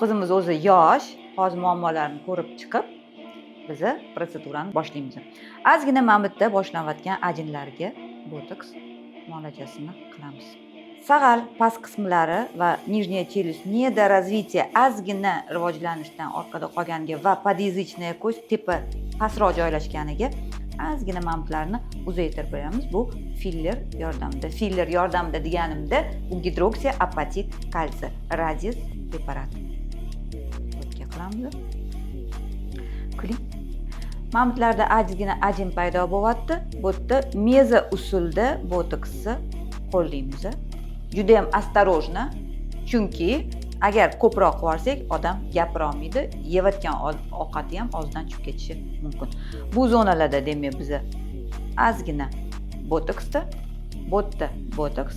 Qizimiz o'zi yosh, hozir muammolarni ko'rib chiqib, biz protsedurani boshlaymiz. Ozgina mana bu yerda boshlanayotgan ajinlarga botoks muolajasini qilamiz. Sag'al past qismlari va nижняя челюсть недоразвитие ozgina rivojlanishdan orqada qolganiga va подъязычная кость tepa pastroq joylashganiga ozgina mana bularni uzaytirib beramiz. Bu filler yordamida. Filler yordamida deganimda bu gidroksiya apatit kalsiy radius preparati. Qilamiz. Qiling. Mana bularda ozgina ajin paydo bo'lyapti. Bu yerda meza usulda botoksni qo'llaymiz. Juda ham осторожно, chunki agar ko'proq qilsak, odam gapira olmaydi, yeyotgan ovqati ham og'zidan chiqib ketishi mumkin. Bu zonalarda demak biz ozgina botoksda, botda botoks,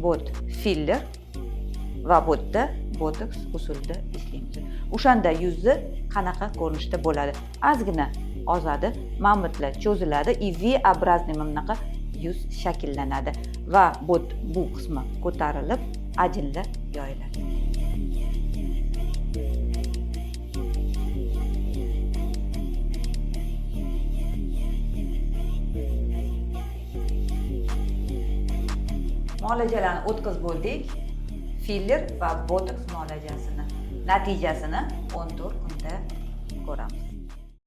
bot filler va botda botoks usulida ishlaymiz. O'shanda yuzni qanaqa ko'rinishda bo'ladi? Ozgina ozadi, mamutlar cho'ziladi, V-образный bunaqa yuz shakllanadi va bu qismi ko'tarilib, ajinlar yoyiladi. Muolajalarni o'tkazib bo'ldik. Filler va botoks muolajasini natijasini 14 kunda ko'ramiz.